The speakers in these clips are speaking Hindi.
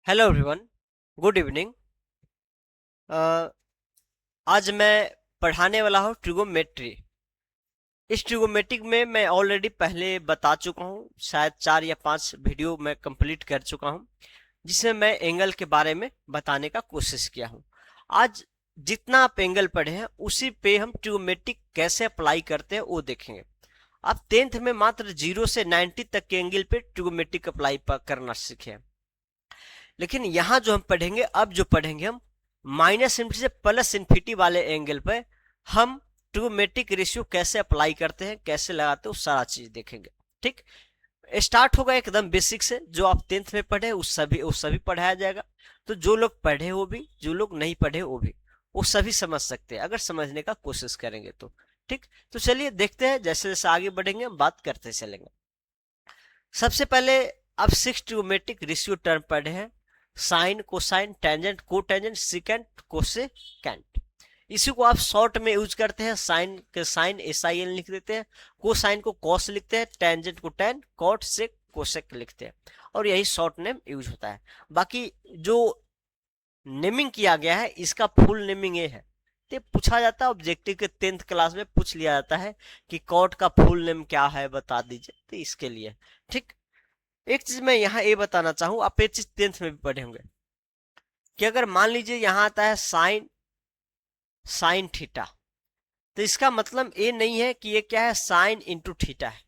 Hello everyone, good evening. आज मैं पढ़ाने वाला हूँ ट्रिगोमेट्री। इस ट्रिगोमेट्रिक में मैं ऑलरेडी पहले बता चुका हूँ, शायद 4 या 5 वीडियो मैं कंप्लीट कर चुका हूँ, जिसमें मैं एंगल के बारे में बताने का कोशिश किया हूँ। आज जितना आप एंगल पढ़े हैं उसी पे हम ट्रिगोमेट्रिक कैसे अप्लाई करते हैं वो देखेंगे। आप 10th में मात्र 0 से 90 तक के एंगल पे ट्रिगोमेट्रिक अप्लाई करना सीखे हैं, लेकिन यहाँ जो हम पढ़ेंगे, अब जो पढ़ेंगे हम माइनस इन्फिनिटी से प्लस इन्फिनिटी वाले एंगल पे हम ट्रिगोमेट्रिक रेशियो कैसे अप्लाई करते हैं, कैसे लगाते हैं, वो सारा चीज देखेंगे। ठीक, स्टार्ट होगा एकदम बेसिक से। जो आप 10th में पढ़े वो सभी पढ़ाया जाएगा। तो जो लोग पढ़े वो भी, जो लोग नहीं पढ़े वो सभी समझ सकते हैं अगर समझने का कोशिश करेंगे तो। ठीक, तो चलिए देखते हैं, जैसे जैसे आगे बढ़ेंगे हम बात करते चलेंगे। सबसे पहले आप 6 ट्रिगोमेट्रिक रेशियो टर्म पढ़े हैं, sine, cosine, tangent, cotangent, secant, cosecant. इसी को आप शॉर्ट में यूज करते हैं। साइन के साइन SIN लिख देते हैं, कोसाइन को कॉस लिखते हैं, टेंजेंट को टेन, कॉट से कोसेक लिखते हैं, और यही शॉर्ट नेम यूज होता है। बाकी जो नेमिंग किया गया है इसका फुल नेमिंग ये है। तो पूछा जाता है ऑब्जेक्टिव के 10th क्लास में, पूछ लिया जाता है कि कॉट का फुल नेम क्या है, बता दीजिए, तो इसके लिए। ठीक, एक चीज मैं यहाँ ये बताना चाहूँ, आप ये चीज 10th में भी पढ़े होंगे कि अगर मान लीजिए यहाँ आता है साइन, साइन थीटा, तो इसका मतलब ये नहीं है कि ये क्या है, साइन इंटू थीटा है।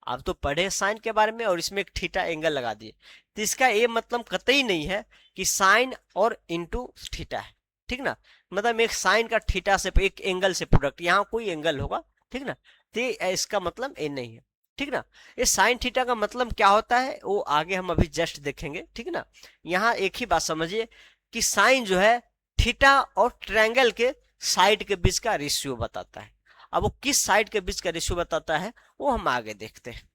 आप तो पढ़े साइन के बारे में और इसमें एक थीटा एंगल लगा दिए, तो इसका ये मतलब कतई नहीं है कि साइन और इंटू थीटा है। ठीक ना, मतलब एक साइन का थीटा से एक एंगल से प्रोडक्ट, यहाँ कोई एंगल होगा। ठीक ना, तो इसका मतलब ये नहीं है। ठीक ना, ये साइन थीटा का मतलब क्या होता है वो आगे हम अभी जस्ट देखेंगे। ठीक ना, यहाँ एक ही बात समझिए कि साइन जो है थीटा और ट्रायंगल के साइड के बीच का रेशियो बताता है। अब वो किस साइड के बीच का रेशियो बताता है वो हम आगे देखते हैं।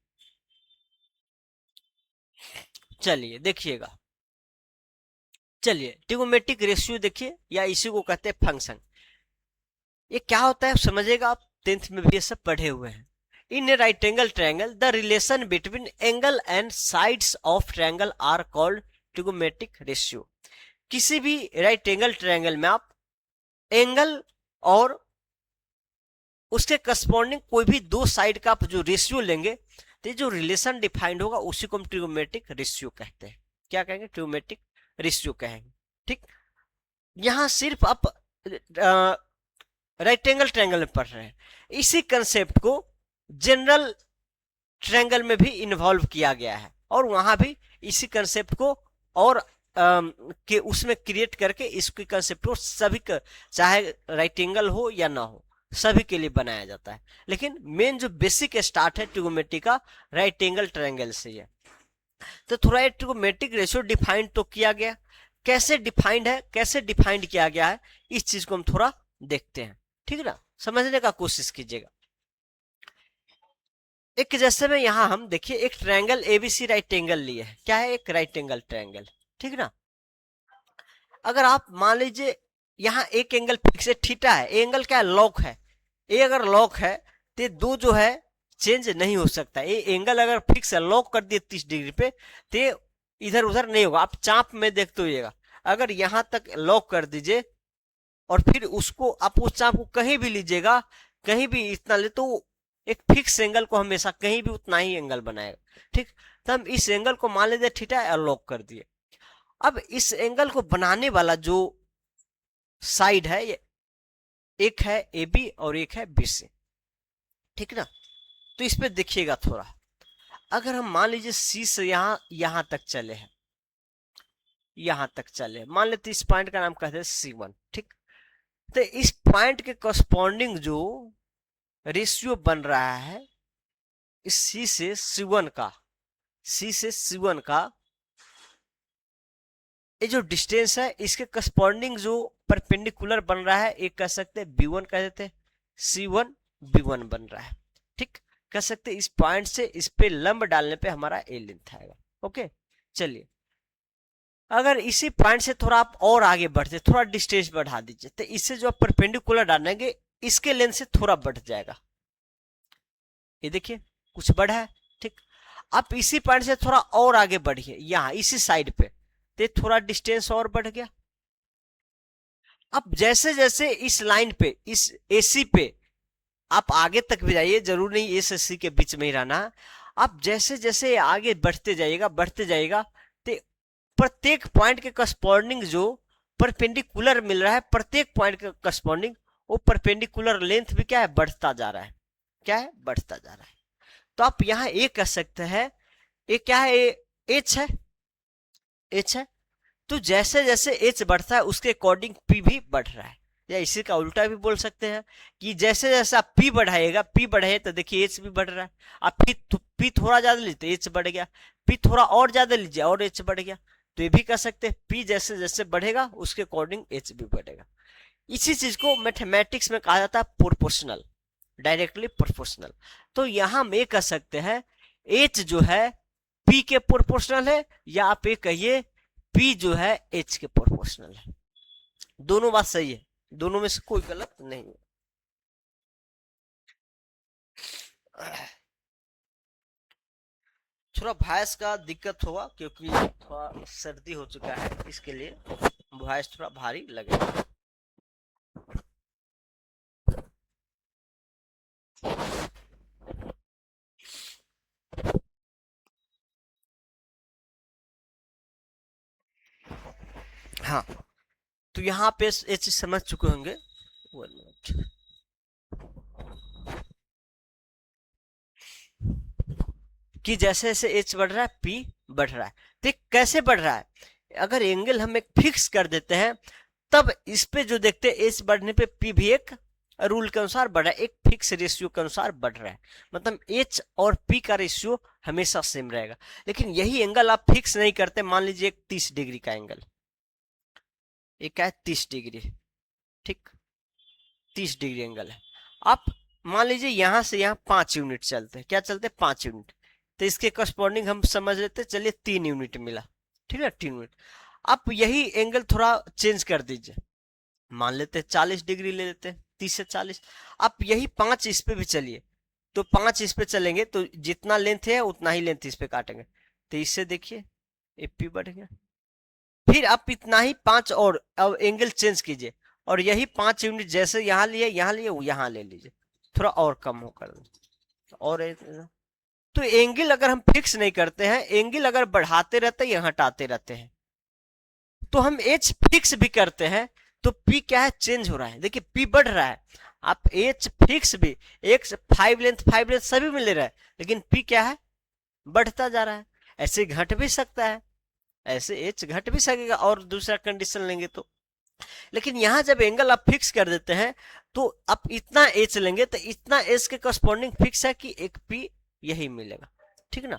चलिए देखिएगा, चलिए ट्रिगोमेट्रिक रेशियो देखिए, या इसी को कहते हैं फंक्शन। ये क्या होता है समझिएगा, आप 10th में भी ये सब पढ़े हुए हैं। In a right angle triangle the relation between angle and sides of triangle are called trigonometric ratio. किसी भी राइट एंगल ट्रायंगल में आप एंगल और उसके करस्पॉन्डिंग कोई भी दो साइड का आप जो रेशियो लेंगे, तो जो रिलेशन डिफाइंड होगा उसी को हम ट्रिगोमेट्रिक रेशियो कहते हैं। क्या कहेंगे, ट्रिगोमेट्रिक रेशियो कहेंगे। ठीक, यहां सिर्फ आप राइट एंगल ट्रायंगल में पढ़ रहे हैं, इसी कंसेप्ट को जनरल ट्रायंगल में भी इन्वॉल्व किया गया है, और वहां भी इसी कंसेप्ट को और के उसमें क्रिएट करके इसके कंसेप्ट को सभी चाहे राइट एंगल हो या ना हो सभी के लिए बनाया जाता है। लेकिन मेन जो बेसिक स्टार्ट है ट्रिगोमेट्री का राइट एंगल ट्रायंगल से है। तो थोड़ा ट्रिगोमेट्रिक रेशियो डिफाइंड तो किया गया, कैसे डिफाइंड है, कैसे डिफाइंड किया गया है, इस चीज को हम थोड़ा देखते हैं। ठीक है ना, समझने का कोशिश कीजिएगा। एक जैसे में यहाँ हम देखिए एक ट्रायंगल एबीसी राइट एंगल लिए है, क्या है, एक राइट एंगल ट्रायंगल। ठीक ना, अगर आप मान लीजिए यहाँ एक एंगल फिक्स है, थीटा है, एंगल क्या है, लॉक है। ये अगर लॉक है तो दो जो है चेंज नहीं हो सकता। ये एंगल अगर फिक्स है, लॉक कर दिए 30 डिग्री पे, तो इधर उधर नहीं होगा। आप चाप में देखते होइएगा, अगर यहां तक लॉक कर दीजिए और फिर उसको आप उस चाप को कहीं भी लीजिएगा, कहीं भी इतना ले, तो एक फिक्स एंगल को हमेशा कहीं भी उतना ही एंगल बनाएगा। ठीक, तो हम इस एंगल को मान लीजिए थीटा है, लॉक कर दिए। अब इस एंगल को बनाने वाला जो साइड है, ये एक है ए बी और एक है बी सी। ठीक ना, तो इस पे देखिएगा थोड़ा, अगर हम मान लीजिए सी से यहां तक चले हैं, यहां तक चले, मान लेते इस पॉइंट का नाम कहते हैं C1। ठीक, तो इस पॉइंट के करस्पॉन्डिंग जो रेशियो बन रहा है इस सी से C1 का, सी से C1 का ये जो डिस्टेंस है, इसके करस्पॉन्डिंग जो परपेंडिकुलर बन रहा है, एक कह सकते हैं B1 कह देते हैं, C1 B1 बन रहा है। ठीक, कह सकते हैं इस पॉइंट से इस पे लंब डालने पे हमारा ए लेंथ आएगा। ओके, चलिए अगर इसी पॉइंट से थोड़ा आप और आगे बढ़ते, थोड़ा डिस्टेंस बढ़ा दीजिए, तो इससे जो आप परपेंडिकुलर डालेंगे इसके लेंथ से थोड़ा बढ़ जाएगा। ये देखिए कुछ बढ़ा है। ठीक, आप इसी पॉइंट से थोड़ा और आगे बढ़िए, यहाँ इसी साइड पे, तो ये थोड़ा डिस्टेंस और बढ़ गया। अब जैसे जैसे इस लाइन पे, इस AC पे आप आगे तक भी जाइए, जरूर नहीं इस AC के बीच में ही रहना। आप जैसे जैसे आगे बढ़ते जाइएगा, तो प्रत्येक पॉइंट के करस्पॉन्डिंग जो परपेंडिकुलर मिल रहा है, प्रत्येक पॉइंट के करस्पॉन्डिंग वो परपेंडिकुलर लेंथ भी क्या है, बढ़ता जा रहा है। क्या है, बढ़ता जा रहा है। तो आप यहाँ ये कह सकते हैं, ये क्या है, एच है, एच है। तो जैसे जैसे एच बढ़ता है उसके अकॉर्डिंग पी भी बढ़ रहा है, या इसी का उल्टा भी बोल सकते हैं कि जैसे जैसे आप पी बढ़ाएगा, पी बढ़े तो देखिए एच भी बढ़ रहा है। आप पी थोड़ा ज्यादा लीजिए एच बढ़ गया, पी थोड़ा और ज्यादा लीजिए और एच बढ़ गया। तो ये भी कह सकते हैं पी जैसे जैसे बढ़ेगा उसके अकॉर्डिंग एच भी बढ़ेगा। इसी चीज को मैथमेटिक्स में कहा जाता है प्रोपोर्शनल, डायरेक्टली प्रोपोर्शनल। तो यहां हम ये कह सकते हैं एच जो है पी के प्रोपोर्शनल है, या आप ये कहिए पी जो है एच के प्रोपोर्शनल है। दोनों बात सही है, दोनों में से कोई गलत नहीं है। थोड़ा वॉइस का दिक्कत होगा क्योंकि थोड़ा सर्दी हो चुका है, इसके लिए वॉइस थोड़ा भारी लगेगा। हाँ, तो यहाँ पे ये चीज समझ चुके होंगे। 1 मिनट। कि जैसे जैसे एच बढ़ रहा है पी बढ़ रहा है। तो कैसे बढ़ रहा है, अगर एंगल हम एक फिक्स कर देते हैं तब इस पे जो देखते हैं एच बढ़ने पे पी भी एक रूल के अनुसार बढ़ रहा है, एक फिक्स रेशियो के अनुसार बढ़ रहा है। मतलब एच और पी का रेशियो हमेशा सेम रहेगा। लेकिन यही एंगल आप फिक्स नहीं करते, मान लीजिए एक 30 डिग्री का एंगल, एक है 30 डिग्री, ठीक, 30 डिग्री एंगल है। आप मान लीजिए यहां से यहां 5 यूनिट चलते हैं, क्या चलते हैं, 5 यूनिट। तो इसके करस्पॉन्डिंग हम समझ लेते हैं, चलिए 3 यूनिट मिला, ठीक है, 3 यूनिट। आप यही एंगल थोड़ा चेंज कर दीजिए, मान लेते हैं 40 डिग्री ले लेते हैं, 30 से 40। आप यही 5 इस पे भी चलिए, तो 5 इस पे चलेंगे तो जितना लेंथ है उतना ही लेंथ इस पे काटेंगे। तो इससे देखिए एपी बढ़ गया। फिर आप इतना ही 5 और अब एंगल चेंज कीजिए, और यही 5 यूनिट जैसे यहाँ लिए यहाँ ले लीजिए, थोड़ा और कम होकर, और तो एंगल अगर हम फिक्स नहीं करते हैं, एंगल अगर बढ़ाते रहते हैं या हटाते रहते हैं, तो हम एच फिक्स भी करते हैं तो पी क्या है, चेंज हो रहा है। देखिए पी बढ़ रहा है, आप एच फिक्स भी, एक 5 लेंथ सभी में ले रहा है, लेकिन पी क्या है, बढ़ता जा रहा है। ऐसे घट भी सकता है, ऐसे एच घट भी सकेगा और दूसरा कंडीशन लेंगे तो। लेकिन यहां जब एंगल आप फिक्स कर देते हैं तो आप इतना एच लेंगे तो इतना एच के करस्पॉन्डिंग फिक्स है कि एक पी यही मिलेगा, ठीक ना।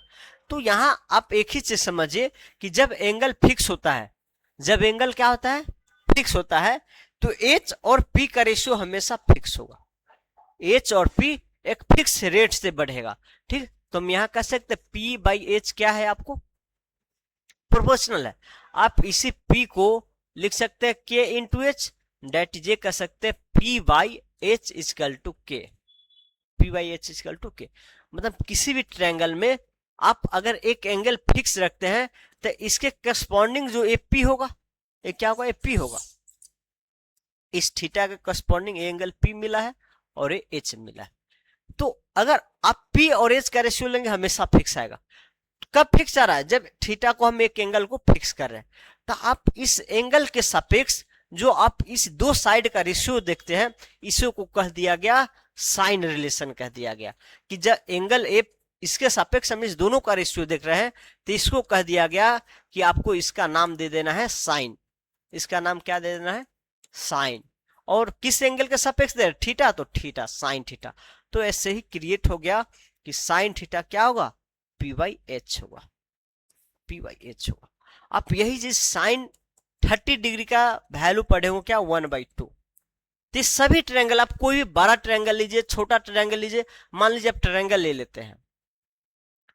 तो यहां आप एक ही चीज समझिए कि जब एंगल फिक्स होता है, जब एंगल क्या होता है, फिक्स होता है, तो एच और पी का रेशियो हमेशा फिक्स होगा। एच और पी एक फिक्स रेट से बढ़ेगा, ठीक। तो हम यहां कह सकते पी बाई एच क्या है, आपको प्रोपोर्शनल है। आप इसी P को लिख सकते हैं K into H, that J कह सकते हैं P by H equal to K, P by H equal to K. मतलब किसी भी ट्रायंगल में आप अगर एक एंगल फिक्स रखते हैं तो इसके करस्पॉन्डिंग जो AP होगा, ये क्या होगा, AP होगा। इस थीटा के करस्पॉन्डिंग एंगल P मिला है और ये H मिला है। तो अगर आप P और H का रेशियो लेंगे हमेशा फिक्स आएगा। कब फिक्स आ रहा है, जब थीटा को हम एक एंगल को फिक्स कर रहे हैं। तो आप इस एंगल के सापेक्ष जो आप इस दो साइड का रेशियो देखते हैं, इसी को कह दिया गया साइन रिलेशन, कह दिया गया कि जब एंगल ए इसके सापेक्ष हम इस दोनों का रेशियो देख रहे हैं, तो इसको कह दिया गया कि आपको इसका नाम दे देना है साइन। इसका नाम क्या दे देना है, साइन। और किस एंगल के सापेक्ष दे, थीटा, तो थीटा, साइन थीटा। तो ऐसे ही क्रिएट हो गया कि साइन थीटा क्या होगा, पी बाई एच होगा, पी बाई एच होगा। आप यही चीज साइन 30 डिग्री का वैल्यू पढ़े हो क्या, 1/2। तो सभी ट्रायंगल, आप कोई भी बड़ा ट्रायंगल लीजिए, छोटा ट्रायंगल लीजिए, मान लीजिए आप ट्रायंगल ले लेते हैं,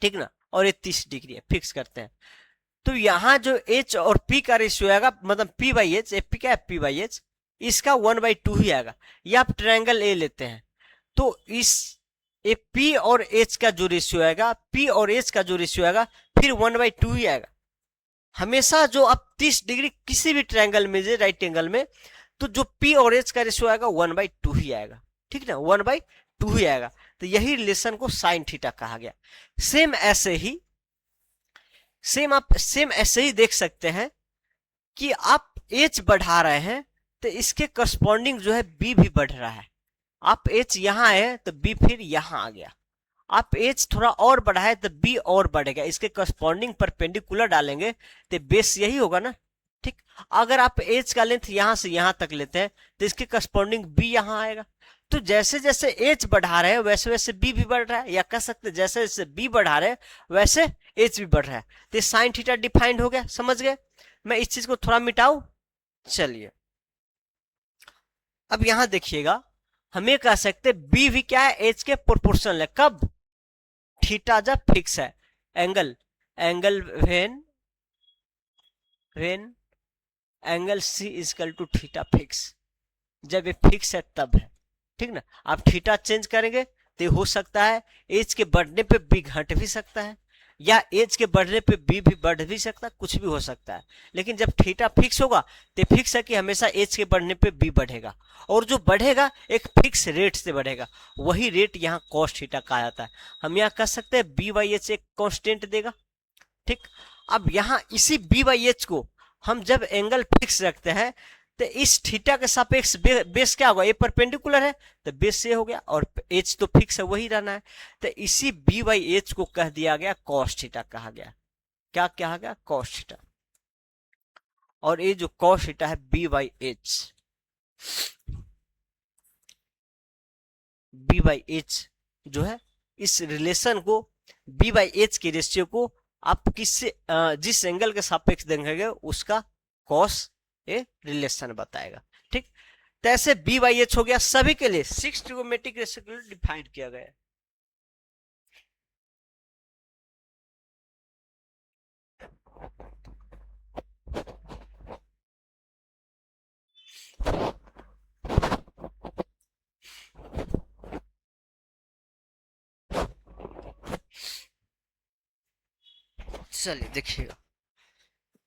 ठीक ना, और ये 30 डिग्री है, फिक्स करते हैं। तो यहां जो एच और पी का रेशियो आएगा, मतलब पी बाई एच, पी क्या है, पी बाई एच, इसका 1/2 ही आएगा। ये आप ट्रायंगल ए लेते हैं तो इस ए पी और एच का जो रेशियो आएगा, पी और एच का जो रेशियो आएगा, फिर 1/2 ही आएगा। हमेशा जो आप 30 डिग्री किसी भी ट्रायंगल में जे राइट एंगल में, तो जो पी और एच का रेशियो आएगा 1/2 ही आएगा, ठीक ना, 1/2 ही आएगा। तो यही रिलेशन को साइन थीटा कहा गया। सेम ऐसे ही सेम ऐसे ही देख सकते हैं कि आप एच बढ़ा रहे हैं तो इसके करस्पॉन्डिंग जो है बी भी बढ़ रहा है। आप एच यहां है तो बी फिर यहां आ गया। आप एच थोड़ा और बढ़ाए तो बी और बढ़ेगा। इसके करस्पॉन्डिंग परपेंडिकुलर डालेंगे तो बेस यही होगा ना, ठीक। अगर आप एच का लेंथ यहां से यहां तक लेते हैं तो इसके करस्पॉन्डिंग बी यहां आएगा। तो जैसे जैसे एच बढ़ा रहे हैं वैसे वैसे बी भी बढ़ रहा है, या कह सकते हैं जैसे जैसे बी बढ़ा रहे हैं वैसे एच भी बढ़ रहा है। तो साइन थीटा डिफाइंड हो गया, समझ गए। मैं इस चीज को थोड़ा मिटाऊं, चलिए। अब यहां देखिएगा, हम ये कह सकते बी भी क्या है, एच के प्रोपोर्शनल है। कब? थीटा जब फिक्स है। Angle angle when angle C is equal to theta fix, जब ये फिक्स है तब है, ठीक ना। आप थीटा चेंज करेंगे तो हो सकता है एज के बढ़ने पे बी घट भी सकता है, या एज के बढ़ने पे बी भी बढ़ भी सकता है, कुछ भी हो सकता है। लेकिन जब थीटा फिक्स होगा तो फिक्स है कि हमेशा एज के बढ़ने पे बी बढ़ेगा, और जो बढ़ेगा एक फिक्स रेट से बढ़ेगा। वही रेट यहाँ कॉस थीटा कहा जाता है। हम यहाँ कह सकते हैं बी बाई एच एक कॉन्स्टेंट देगा, ठीक। अब यहाँ इसी बी बाई एच को हम जब एंगल फिक्स रखते हैं तो इस थीटा के सापेक्ष बेस क्या होगा, ये परपेंडिकुलर है तो बेस ये हो गया, और एच तो फिक्स है वही रहना है। तो इसी बी बाई एच को कह दिया गया कॉस थीटा कहा गया। क्या कहा गया? Cos theta. और ये जो कॉस थीटा है B by H, B by H जो है, इस रिलेशन को बी बाई एच के रेशियो को आप किससे जिस एंगल के सापेक्ष देंगे उसका कॉस ये रिलेशन बताएगा, ठीक। तो ऐसे बी बाई एच हो गया सभी के लिए, 6 ट्रिगोनोमेट्रिक रेशियो के लिए डिफाइन किया गया है। चलिए देखिएगा,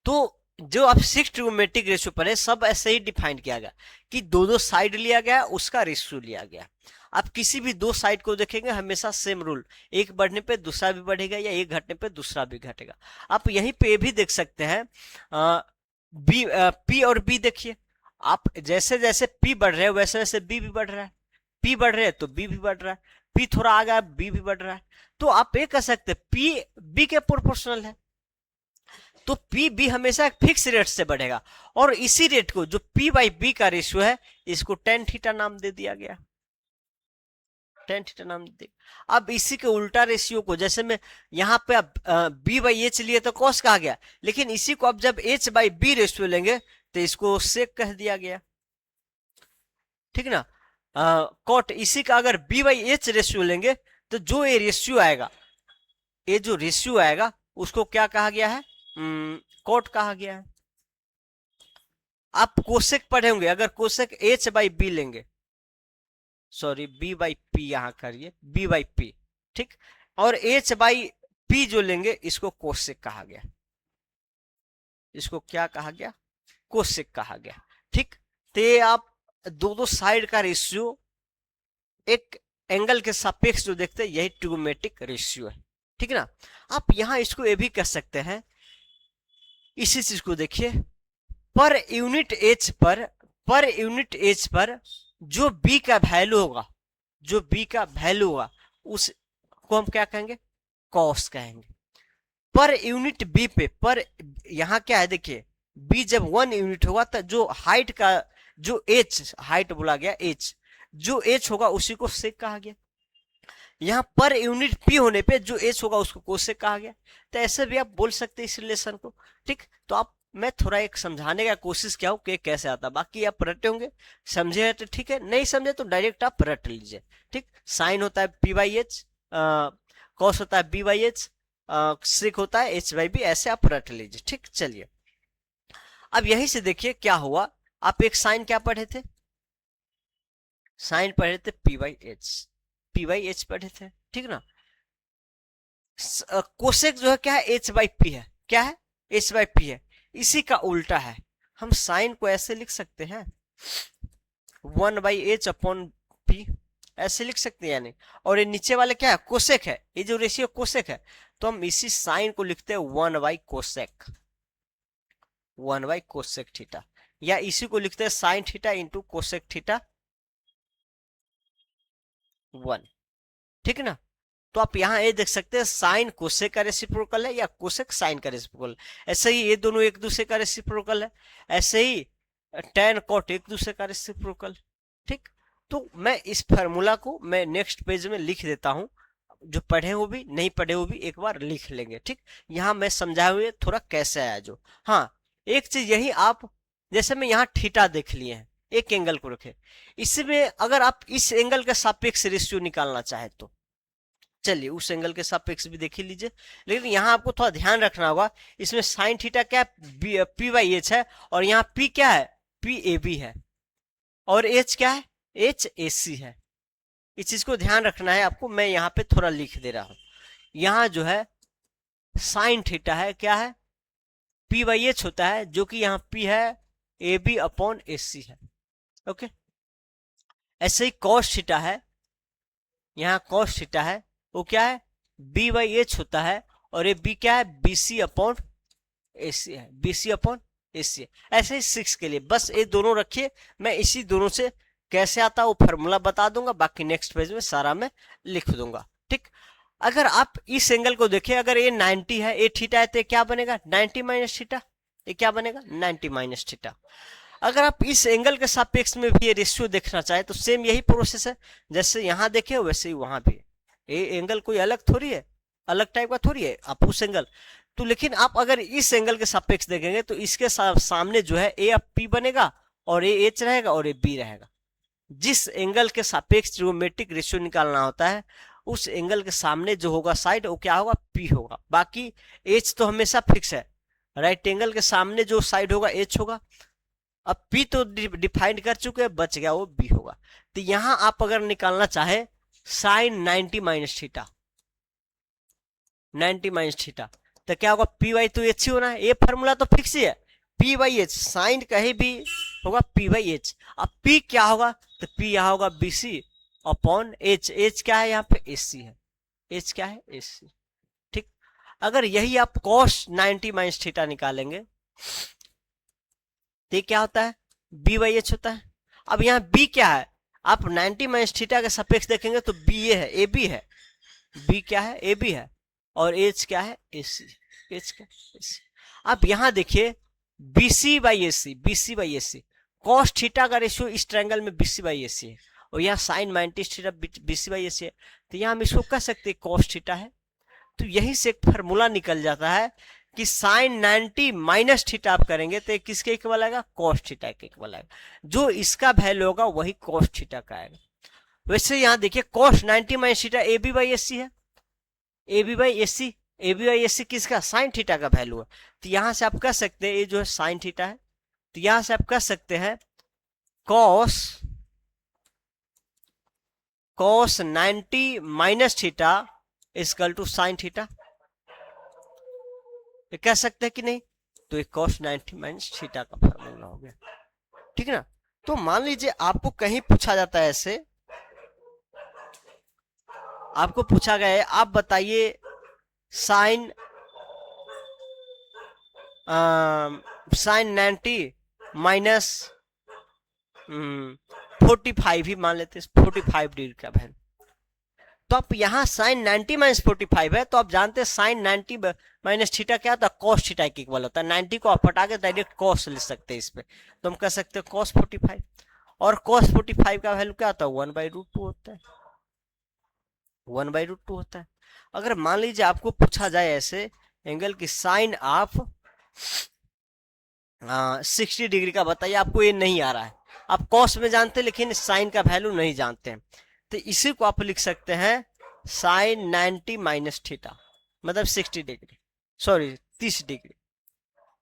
तो जो आप 6 ट्रिगोनोमेट्रिक रेशियो पर है सब ऐसे ही डिफाइन किया गया कि दो दो साइड लिया गया, उसका रेशियो लिया गया। आप किसी भी दो साइड को देखेंगे हमेशा सेम रूल, एक बढ़ने पे दूसरा भी बढ़ेगा, या एक घटने पे दूसरा भी घटेगा। आप यहीं पे ये भी देख सकते हैं, बी पी और बी देखिए, आप जैसे जैसे पी बढ़ रहे हैं वैसे वैसे बी भी बढ़ रहा है। पी बढ़ रहे हैं तो बी भी बढ़ रहा है, पी थोड़ा आ गया बी भी बढ़ रहा है। तो आप ये कह सकते हैं पी बी के प्रोपोर्शनल है, तो पी बी हमेशा एक फिक्स रेट से बढ़ेगा। और इसी रेट को जो पी बाई बी का रेशियो है इसको टेन थीटा नाम दे दिया गया, टेन थीटा नाम दे। अब इसी के उल्टा रेशियो को, जैसे में यहाँ पे अब बी बाई एच लिए तो कॉस कहा गया, लेकिन इसी को अब जब एच बाई बी रेशियो लेंगे तो इसको सेक कह दिया गया, ठीक ना। कॉट इसी का अगर बी बाई एच रेशियो लेंगे तो जो ये रेशियो आएगा, ये जो रेशियो आएगा उसको क्या कहा गया है? कॉट कहा गया है। आप कोसेक पढ़े होंगे, अगर कोसेक एच बाई बी लेंगे, सॉरी बी बाई पी यहां करिए, बी बाई पी, ठीक। और एच बाई पी जो लेंगे इसको कोसेक कहा गया, इसको क्या कहा गया? कोसेक कहा गया, ठीक। तो ये आप दो दो साइड का रेशियो एक एंगल के सापेक्ष जो देखते हैं यही ट्रिगोनोमेट्रिक रेशियो है, ठीक है ना। आप यहां इसको ये भी कह सकते हैं, इसी चीज को देखिए, पर यूनिट एज पर जो बी का वैल्यू होगा, जो बी का वैल्यू होगा उसको हम क्या कहेंगे? कॉस कहेंगे। पर यूनिट बी पे, पर यहां क्या है देखिए, बी जब 1 यूनिट होगा तो जो हाइट का, जो एच हाइट बोला गया, एच जो एच होगा उसी को सेक कहा गया। यहाँ पर यूनिट पी होने पे जो एच होगा उसको कोसेक कहा गया। तो ऐसे भी आप बोल सकते हैं इस रिलेशन को, ठीक। तो आप, मैं थोड़ा एक समझाने का कोशिश किया हूँ कि कैसे आता, बाकी आप रटे होंगे, समझे तो ठीक है, नहीं समझे तो डायरेक्ट आप रट लीजिए, ठीक। साइन होता है पी बाई एच, कॉस होता है बी बाई एच, सिक होता है एच बाई बी, ऐसे आप रट लीजिए, ठीक। चलिए अब यहीं से देखिए क्या हुआ, आप एक साइन क्या पढ़े थे? साइन पढ़े थे P by H, P by H पढ़े थे, ठीक ना। कोसेक जो है क्या है? एच बाई पी है, क्या है? एच बाई पी है। इसी का उल्टा है, हम साइन को ऐसे लिख सकते हैं 1/h/p, ऐसे लिख सकते हैं यानी। और ये नीचे वाले क्या है, कोसेक है, ये जो रेशियो कोसेक है, तो हम इसी साइन को लिखते हैं 1/कोसेक, 1/कोसेक थीटा, या इसी को लिखते हैं sine theta into cosec theta 1। ठीक है ना। तो आप यहाँ ये देख सकते हैं साइन कोसेक का रेसिप्रोकल है या कोसेक साइन का रेसिप्रोकल। ऐसे ही ये दोनों एक दूसरे का रेसिप्रोकल है, ऐसे ही टैन कॉट एक दूसरे का रेसिप्रोकल। ठीक, तो मैं इस फार्मूला को मैं नेक्स्ट पेज में लिख देता हूं, जो पढ़े हो भी नहीं पढ़े हो भी एक बार लिख लेंगे। ठीक, यहाँ मैं समझाए हुए थोड़ा कैसे आया जो। हाँ, एक चीज यही, आप जैसे मैं यहाँ थीटा देख लिए हैं, एक एंगल को रखे, इसमें अगर आप इस एंगल का सापेक्ष रेशियो निकालना चाहे तो चलिए उस एंगल के सापेक्ष भी देख ही लीजिए। लेकिन यहाँ आपको थोड़ा ध्यान रखना होगा, इसमें साइन थीटा क्या है, पी बाई एच है, और यहाँ पी क्या है, पी ए बी है, और एच क्या है, एच ए सी है। इस चीज को ध्यान रखना है आपको, मैं यहाँ पे थोड़ा लिख दे रहा हूं। यहाँ जो है साइन थीटा है, क्या है, पी बाई एच होता है, जो कि यहाँ पी है A B upon A C है। ओके, ऐसे ही कॉस थीटा है, यहाँ कॉस थीटा है, वो क्या है, बी बाई एच होता है, और ये बी क्या है, बी सी अपॉन ए सी है, बी सी अपॉन ए सी। ऐसे ही 6 के लिए बस ये दोनों रखिए, मैं इसी दोनों से कैसे आता वो फार्मूला बता दूंगा, बाकी नेक्स्ट पेज में सारा मैं लिख दूंगा। ठीक, अगर आप इस एंगल को देखें, अगर ये 90 है, ये थीटा है, तो क्या बनेगा 90 माइनस थीटा, ये क्या बनेगा 90 माइनस थीटा। अगर आप इस एंगल के सापेक्ष में भी ये रेशियो देखना चाहे तो सेम यही प्रोसेस है, जैसे यहाँ देखे वैसे ही वहां भी। ये एंगल कोई अलग थोड़ी है, अलग टाइप का थोड़ी है, आप उस एंगल तो, लेकिन आप अगर इस एंगल के सापेक्ष देखेंगे तो इसके सामने जो है ए अब पी बनेगा, और ए एच रहेगा, और ए बी रहेगा। जिस एंगल के सापेक्ष ट्रिगोनोमेट्रिक रेशियो निकालना होता है, उस एंगल के सामने जो होगा साइड, वो क्या होगा, पी होगा। बाकी एच तो हमेशा फिक्स है, राइट एंगल के सामने जो साइड होगा एच होगा। अब पी तो डिफाइंड कर चुके हैं, बच गया वो बी होगा। तो यहां आप अगर निकालना चाहे sine 90 minus theta, 90 minus theta, तो क्या होगा, पी वाई तो एच ही होना है, ये फार्मूला तो फिक्स ही है, पी बाई एच, साइन कहीं भी होगा पी बाई एच। अब पी क्या होगा, तो पी यहाँ होगा B C upon H, H क्या है यहाँ पे एस सी है, एच क्या है एस सी। ठीक, अगर यही आप कॉस 90 माइनस थीटा निकालेंगे तो क्या होता है, बी बाई एच होता है। अब यहाँ बी क्या है, आप 90 माइनस थीटा के सापेक्ष देखेंगे तो बी ये है, ए बी है, बी क्या है, ए बी है, और एच क्या है ए सी, एच क्या ए सी। आप यहाँ देखिए B C by A C, B C by A C, cos theta का रेशियो इस ट्रायंगल में B C by A C है, और यहाँ sine 90 theta B C by A C है, तो यहाँ हम इसको कह सकते हैं कॉस थीटा है। तो यही से एक फार्मूला निकल जाता है कि साइन 90 माइनस थीटा आप करेंगे तो किसके इक्वल आएगा, कॉस थीटा के इक्वल आएगा। जो इसका वैल्यू होगा वही कॉस थीटा का आएगा। वैसे यहाँ देखिए cos 90 minus theta A B by S C है, A B by S C, A B by S C किसका, साइन थीटा का वैल्यू है। तो यहां से आप कह सकते हैं ये जो है साइन थीटा है, तो यहां से आप कह सकते हैं cos 90 minus theta equal to sine theta, ये कह सकते हैं कि नहीं। तो ये कॉस 90 माइनस थीटा का फार्मूला हो गया। ठीक है ना। तो मान लीजिए आपको कहीं पूछा जाता है ऐसे, आपको पूछा गया है आप बताइए साइन 90 माइनस 45 ही मान लेते हैं, 45 डिग्री का वैल्यू। तो आप यहाँ साइन 90 माइनस 45 है, तो आप जानते हैं साइन 90 माइनस थीटा क्या होता है, कॉस थीटा के इक्वल होता है। 90 को आप हटा के डायरेक्ट कॉस लिख सकते हैं इस पे, तो हम कह सकते हैं कॉस 45, और कॉस 45 का वैल्यू क्या होता है, 1/√2 होता है, 1/√2 होता है। अगर मान लीजिए आपको पूछा जाए ऐसे एंगल की साइन आप 60 डिग्री का बताइए, आपको ये नहीं आ रहा है, आप कॉस में जानते हैं लेकिन साइन का वैल्यू नहीं जानते हैं, तो इसी को आप लिख सकते हैं साइन 90 माइनस थीटा, मतलब 60 degree, sorry 30 degree,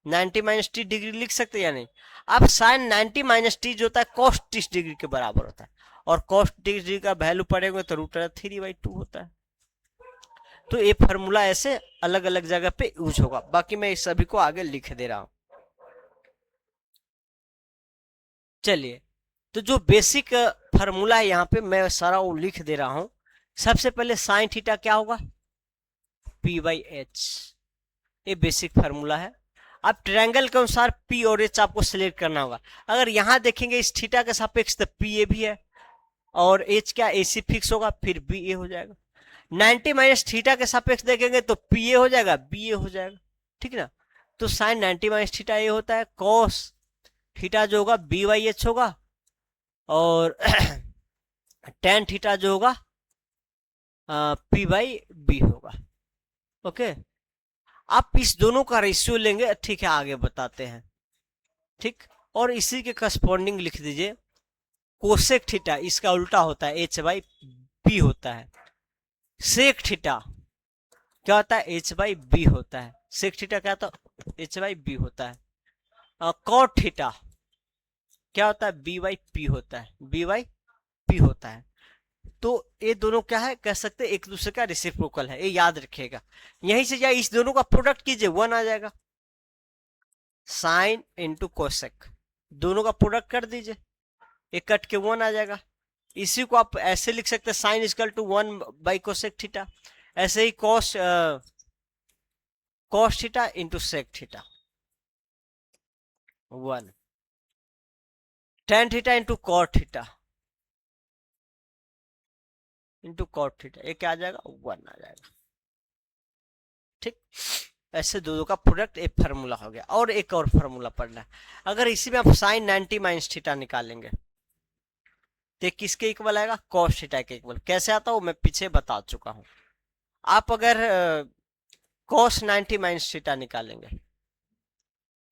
90 minus 30 degree लिख सकते हैं या नहीं। अब साइन 90 माइनस टी जो होता है कॉस 30 डिग्री के बराबर होता है, और कॉस 30 डिग्री का वैल्यू पड़ेगा तो √3/2 होता है। तो ये फार्मूला ऐसे अलग अलग जगह पे यूज होगा। बाकी मैं इस सभी को आगे लिख दे रहा हूं। चलिए, तो जो बेसिक फार्मूला है यहाँ पे मैं सारा वो लिख दे रहा हूं। सबसे पहले साइन थीटा क्या होगा, पी बाई एच, ये बेसिक फार्मूला है। अब ट्रायंगल के अनुसार पी और एच आपको सिलेक्ट करना होगा। अगर यहां देखेंगे इस थीटा के सापेक्ष तो पी ए भी है और एच क्या एसी फिक्स होगा, फिर बी ए हो जाएगा। 90 माइनस थीटा के सापेक्ष देखेंगे तो पी ए हो जाएगा, बी ए हो जाएगा, ठीक ना। तो साइन 90 माइनस थीटा ए होता है, कॉस थीटा जो होगा बी वाई एच होगा, और टेन थीटा जो होगा पी बाई बी होगा। ओके, आप इस दोनों का रेशियो लेंगे, ठीक है, आगे बताते हैं, ठीक। और इसी के करस्पॉन्डिंग लिख दीजिए कोसेक थीटा, इसका उल्टा होता है एच बाई बी होता है। सेक थीटा क्या होता है, एच बाई बी होता है। सेक थीटा क्या होता है, एच बाई बी होता है। कॉट थीटा क्या होता है, बी बाई पी होता है, बी बाई पी होता है। तो ये दोनों क्या है, कह सकते हैं एक दूसरे का रेसिप्रोकल है, ये याद रखिएगा। यहीं से या इस दोनों का प्रोडक्ट कीजिए, 1 आ जाएगा। साइन इंटू कोसेक, दोनों का प्रोडक्ट कर दीजिए, एक कट के 1 आ जाएगा। इसी को आप ऐसे लिख सकते हैं, sine is equal to 1 by cosec theta. ऐसे ही cos theta into sec theta 1, tan theta into cot theta into cot theta, ये क्या आ जाएगा, 1 आ जाएगा, ठीक। ऐसे दो का प्रोडक्ट एक फार्मूला हो गया। और एक और फार्मूला पढ़ना है, अगर इसी में आप साइन 90 माइनस थीटा निकालेंगे तो किसके इक्वल आएगा, कॉस थीटा के इक्वल। कैसे आता हूं मैं पीछे बता चुका हूं। आप अगर कॉस 90 माइनस थीटा निकालेंगे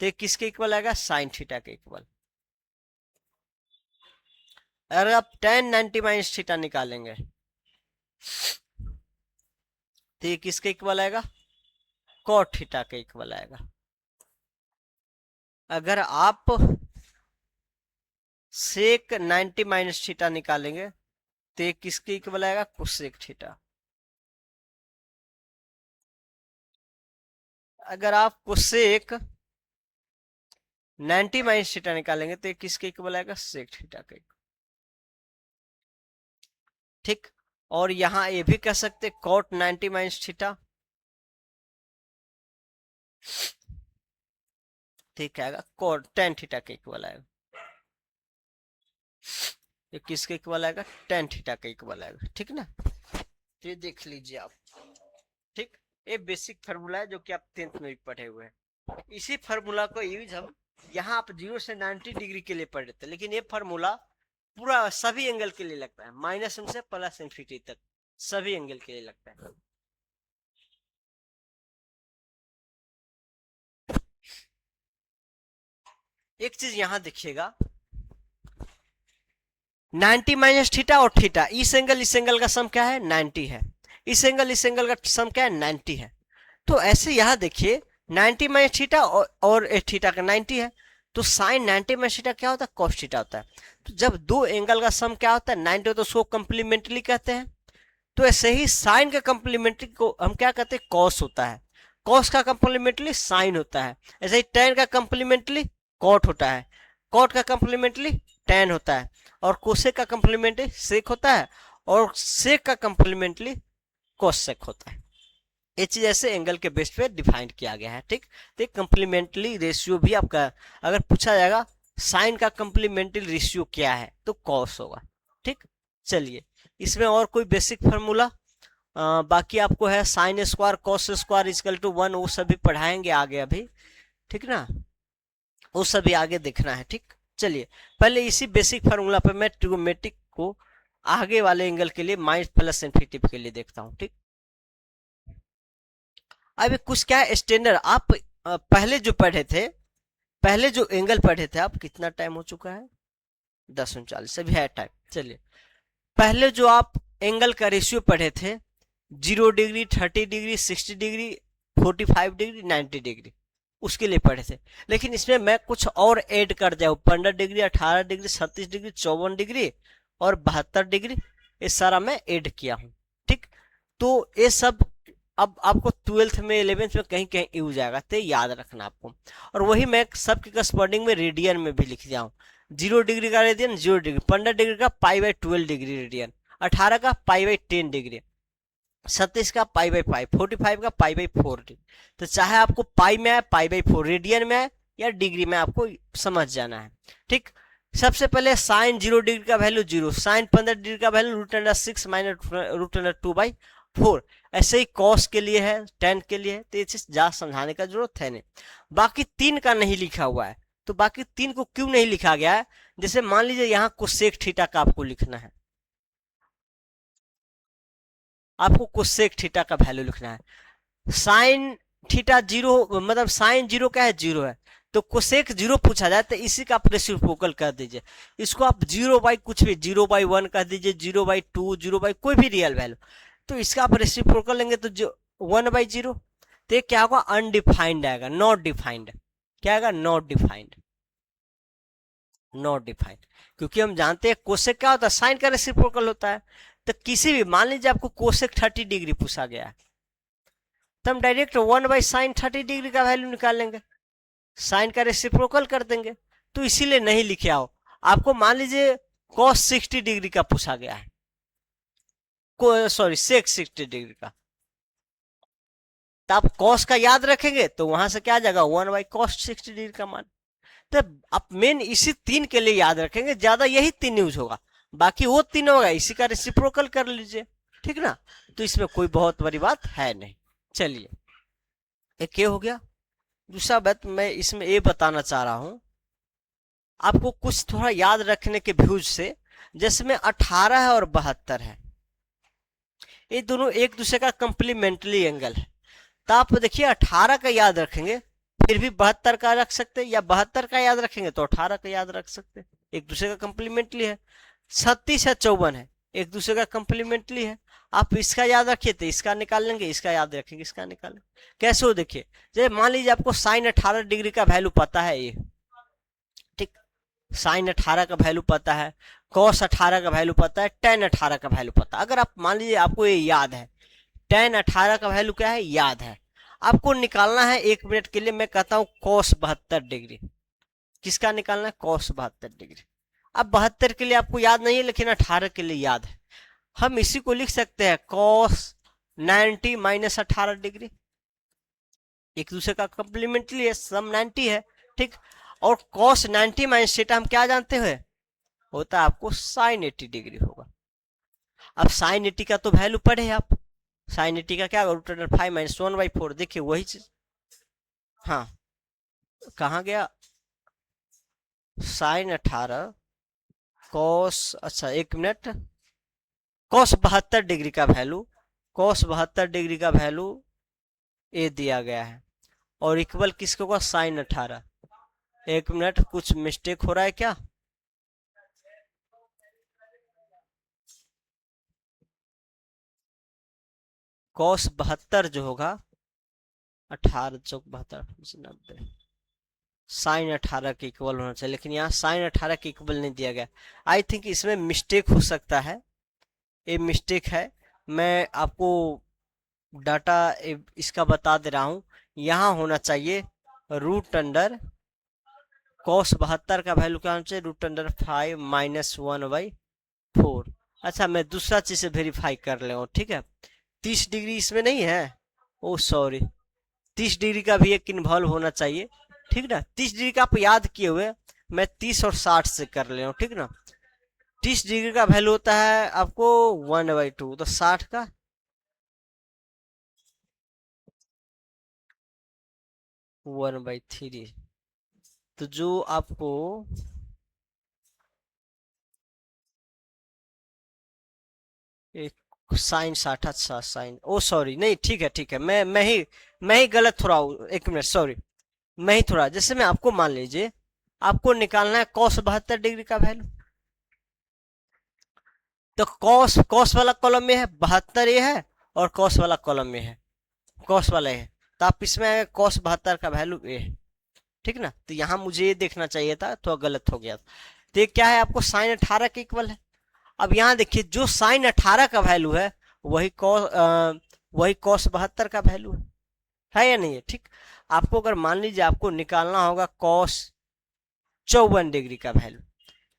तो किसके इक्वल आएगा, साइन थीटा के इक्वल। अगर आप टेन 90 माइनस थीटा निकालेंगे तो ये किसके इक्वल आएगा, कॉट थीटा के इक्वल आएगा। अगर आप सेक 90 माइनस थीटा निकालेंगे तो ये किसके इक्वल आएगा, कोसेक थीटा। अगर आप कोसेक 90 माइनस थीटा निकालेंगे तो ये किसके इक्वल आएगा, सेक थीटा के, ठीक। और यहां ये भी कह सकते कॉट 90 माइनस थीटा, ठीक आएगा, कॉट टेन थीटा के इक्वल आएगा। ये किसके इक्वल आएगा, टेन थीटा के इक्वल आएगा, ठीक ना। तो ये देख लीजिए आप, ठीक। ये बेसिक फार्मूला है जो कि आप 10th में भी पढ़े हुए हैं। इसी फार्मूला को यूज हम यहाँ आप 0 से 90 डिग्री के लिए पढ़ लेते हैं, लेकिन ये फार्मूला पूरा सभी एंगल के लिए लगता है, माइनस से प्लस इन्फिनिटी तक सभी एंगल के लिए लगता है। एक चीज यहां देखिएगा, 90 माइनस थीटा और थीटा, इस एंगल का सम क्या है, 90 है। इस एंगल का सम क्या है, 90 है। तो ऐसे यहां देखिए 90 माइनस थीटा और थीटा का 90 है, तो साइन 90 माइनस थीटा क्या होता है, कॉस थीटा होता है। तो जब दो एंगल का सम क्या होता है, 90, तो उसको कंप्लीमेंट्री कहते हैं। तो ऐसे ही साइन का कंप्लीमेंट्री को हम क्या कहते हैं, कॉस होता है। कॉस का कंप्लीमेंट्री साइन होता है। ऐसे ही टेन का कंप्लीमेंट्री कॉट होता है। कॉट का कंप्लीमेंट्री टेन होता है। और कोसेक का कंप्लीमेंट्री सेक होता है। और सेक का कंप्लीमेंट्री कोसेक होता है। ये चीज ऐसे एंगल के बेस पे डिफाइन किया गया है, ठीक। तो कंप्लीमेंट्री रेशियो भी आपका अगर पूछा जाएगा साइन का कंप्लीमेंट्री रेशियो क्या है तो कॉस होगा, ठीक। चलिए, इसमें और कोई बेसिक फार्मूला बाकी आपको है, sine square cos square equal to 1, वो सभी पढ़ाएंगे आगे अभी, ठीक ना, वो सभी आगे देखना है, ठीक। चलिए, पहले इसी बेसिक फार्मूला पे मैं ट्रिगोनोमेट्रिक को आगे वाले एंगल के लिए माइनस प्लस इन्फिनिटी के लिए देखता हूं, ठीक। अब कुछ क्या है स्टैंडर्ड, आप पहले जो पढ़े थे, पहले जो एंगल पढ़े थे, आप कितना टाइम हो चुका है, 10:39 अभी है टाइम। चलिए, पहले जो आप एंगल का रेशियो पढ़े थे 0 degree 30 degree 60 degree 45 degree 90 degree, उसके लिए पढ़े थे। लेकिन इसमें मैं कुछ और ऐड कर दिया हूं, 15 डिग्री 18 डिग्री 37 डिग्री 54 डिग्री और 72 डिग्री, ये सारा मैं ऐड किया हूं, ठीक। तो ये सब अब आपको 12th में 11th में कहीं कहीं यूज आएगा, तो याद रखना आपको। और वही मैं सबके करस्पॉन्डिंग में रेडियन में भी लिख दिया हूँ। 0 डिग्री का रेडियन 0 डिग्री, 15 डिग्री का π/12 डिग्री रेडियन, 18 का π/10 डिग्री, 37 का π/5, 45 का π/4 डिग्री। तो चाहे आपको पाई में आए, π/4 रेडियन में आए या डिग्री में, आपको समझ जाना है। ठीक, सबसे पहले साइन 0 डिग्री का वैल्यू 0, साइन 15 डिग्री का वैल्यू √6 माइनस √2/4। ऐसे ही कॉस के लिए है, टेन के लिए है, तो ये चीज ज्यादा समझाने का जरूरत है नहीं। बाकी 3 का नहीं लिखा हुआ है, तो बाकी 3 को क्यों नहीं लिखा गया है? जैसे मान लीजिए यहाँ कोसेक थीटा का आपको लिखना है, आपको कोसेक थीटा का वैल्यू लिखना है। साइन थीटा 0, मतलब साइन 0 क्या है? 0 है। तो कोसेक 0 पूछा जाए तो इसी का आप रेसिप्रोकल कर दीजिए। इसको आप 0 कुछ भी, 0/1 कर दीजिए, 0/2, 0 कोई भी रियल वैल्यू, तो इसका आप रेसिप्रोकल लेंगे तो 1/0। तो ये क्या होगा? अनडिफाइंड आएगा, नॉट डिफाइंड। क्या आएगा? Not defined, not defined. क्योंकि हम जानते हैं कोसेक क्या होता है? साइन का रेसिप्रोकल होता है। तो किसी भी, मान लीजिए आपको कोसेक 30 डिग्री पूछा गया है, तो हम डायरेक्ट 1/sin 30 डिग्री का वैल्यू निकाल लेंगे, साइन का रेसिप्रोकल कर देंगे। तो इसीलिए नहीं लिखे आओ। आपको मान लीजिए cos 60 डिग्री का पूछा गया है, सॉरी sec 60 डिग्री का, तो आप cos का याद रखेंगे तो वहां से क्या आ जाएगा? 1/cos 60 डिग्री का मान। तो आप मेन इसी 3 के लिए याद रखेंगे, ज्यादा यही 3 यूज होगा, बाकी वो 3 होगा, इसी का रेसिप्रोकल कर लीजिए। ठीक ना? तो इसमें कोई बहुत बड़ी बात है नहीं। चलिए, एक ये हो गया। दूसरा बात मैं इसमें ये बताना चाह रहा हूं, आपको कुछ थोड़ा याद रखने के व्यूज से, जैसे में 18 है और 72 है, ये दोनों एक दूसरे का कंप्लीमेंट्री एंगल है। तो आप देखिए 18 का याद रखेंगे फिर भी 72 का रख सकते हैं, या 72 का याद रखेंगे तो 18 का याद रख सकते हैं, एक दूसरे का कंप्लीमेंट्री है। 36 है 54 है, एक दूसरे का कंप्लीमेंट्री है। आप इसका याद रखिए तो इसका निकाल लेंगे, इसका याद रखेंगे इसका निकाल लेंगे। कैसे हो? देखिए, जैसे मान लीजिए आपको साइन 18 डिग्री का वैल्यू पता है ये, ठीक, साइन 18 का वैल्यू पता है, कॉस 18 का वैल्यू पता है, टेन 18 का वैल्यू पता है। अगर आप मान लीजिए आपको ये याद है, टेन 18 का वैल्यू क्या है? याद है। आपको निकालना है 1 मिनट के लिए, मैं कहता हूं cos 72 डिग्री। किसका निकालना है? cos 72 degree. अब 72 के लिए आपको याद नहीं है, लेकिन 18 के लिए याद है। हम इसी को लिख सकते हैं cos 90 माइनस 18 डिग्री, एक दूसरे का कंप्लीमेंट्री है, सम 90 है। ठीक, और cos 90 माइनस थीटा हम क्या जानते हैं? होता है आपको sin 80 डिग्री होगा। अब sin 80 का तो वैल्यू पढ़े आप, sin 80 का क्या होगा? √5 माइनस 1/4। देखिए वही चीज, हाँ कहाँ गया? sin 18 cos, अच्छा एक मिनट, cos 72 डिग्री का वैल्यू, cos 72 डिग्री का वैल्यू ये दिया गया है, और इक्वल किसके होगा? sin 18। एक मिनट, कुछ मिस्टेक हो रहा है क्या? cos 72 जो होगा 18 चौक 72 90, साइन 18 के इक्वल होना चाहिए, लेकिन यहाँ साइन 18 के इक्वल नहीं दिया गया। आई थिंक इसमें मिस्टेक हो सकता है, ये मिस्टेक है। मैं आपको डाटा इसका बता दे रहा हूँ। यहाँ होना चाहिए cos 72 का वैल्यू क्या होना चाहिए? √5 माइनस 1/4। अच्छा, मैं दूसरा चीज से वेरीफाई कर ले, ठीक है। 30 डिग्री इसमें नहीं है, ओ सॉरी, 30 डिग्री का भी एक इन्वॉल्व होना चाहिए, ठीक ना। 30 डिग्री का आप याद किए हुए, मैं 30 और 60 से कर ले रहा हूँ, ठीक ना। 30 डिग्री का वैल्यू होता है आपको 1/2, तो 60 का 1/3, तो जो आपको एक साइन 60, अच्छा साइन, ओ सॉरी, नहीं ठीक है ठीक है, मैं ही गलत हो रहा हूँ, एक मिनट सॉरी, मैं ही थोड़ा, जैसे मैं आपको मान लीजिए आपको निकालना है cos 72 डिग्री का वैल्यू, तो cos वाला कॉलम में है 72 ये है, और cos वाला कॉलम में है cos वाला है, तो आप इसमें आएगा cos 72 का वैल्यू ये है, ठीक ना। तो यहाँ मुझे ये देखना चाहिए था, तो गलत हो गया। तो ये क्या है? आपको साइन 18 के इक्वल है। अब यहाँ देखिए, जो साइन 18 का वैल्यू है वही वही cos 72 का वैल्यू है या नहीं है। ठीक, आपको अगर मान लीजिए आपको निकालना होगा cos 54 डिग्री का वैल्यू,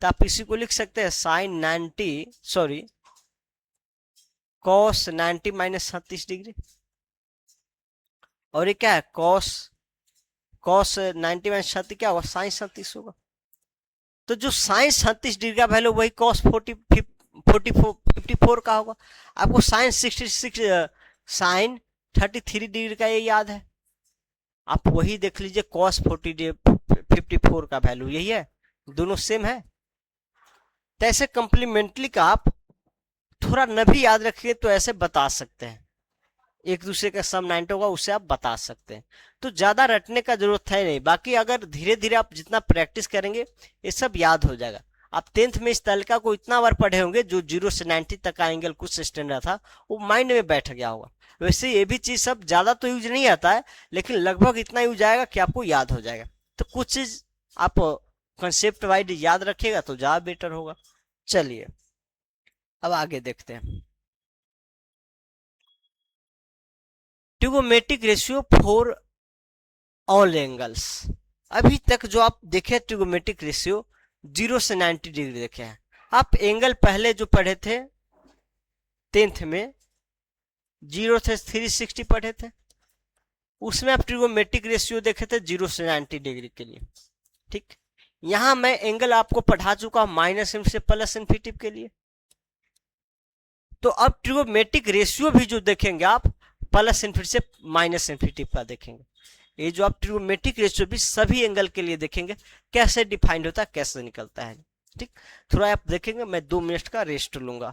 तो आप इसी को लिख सकते हैं sine 90 sorry cos 90 minus 37 degree. और ये क्या है, cos 90 माइनस 37 क्या होगा, साइन 37 होगा। तो जो साइन 37 डिग्री का वैल्यू वही cos 54 का होगा। आपको साइन 66 साइन 33 डिग्री का ये याद है, आप वही देख लीजिए cos 54 का वैल्यू यही है, दोनों सेम है। तो ऐसे कंप्लीमेंट्री का आप थोड़ा न भी याद रखिए तो ऐसे बता सकते हैं, एक दूसरे का सम 90 होगा उससे आप बता सकते हैं। तो ज्यादा रटने का जरूरत है नहीं, बाकी अगर धीरे धीरे आप जितना प्रैक्टिस करेंगे ये सब याद हो जाएगा। आप 10th में इस तालिका को इतना बार पढ़े होंगे, जो 0 से 90 तक का एंगल कुछ स्टैंडर्ड था वो माइंड में बैठ गया होगा। वैसे ये भी चीज सब ज्यादा तो यूज नहीं आता है, लेकिन लगभग इतना यूज आएगा कि आपको याद हो जाएगा। तो कुछ चीज आप कंसेप्ट वाइज याद रखिएगा तो ज्यादा बेटर होगा। चलिए अब आगे देखते हैं। Trigonometric ratio for all angles. अभी तक जो आप देखे ट्रिगोमेट्रिक रेशियो 0 से 90 डिग्री देखे हैं। आप एंगल पहले जो पढ़े थे 10th में 0 से 360 पढ़े थे, उसमें आप ट्रिगोमेट्रिक रेशियो देखे थे 0 से 90 डिग्री के लिए। ठीक, यहां मैं एंगल आपको पढ़ा चुका हूं माइनस इन से प्लस इन्फिनिटी के लिए। तो अब ट्रिगोमेट्रिक रेशियो भी जो देखेंगे आप प्लस इन्फिनिटी से माइनस इन्फिनिटी का देखेंगे। ये जो आप ट्रिगोमेट्रिक रेशियो भी सभी एंगल के लिए देखेंगे, कैसे डिफाइंड होता है, कैसे निकलता है। ठीक, थोड़ा आप देखेंगे, मैं 2 मिनट का रेस्ट लूंगा।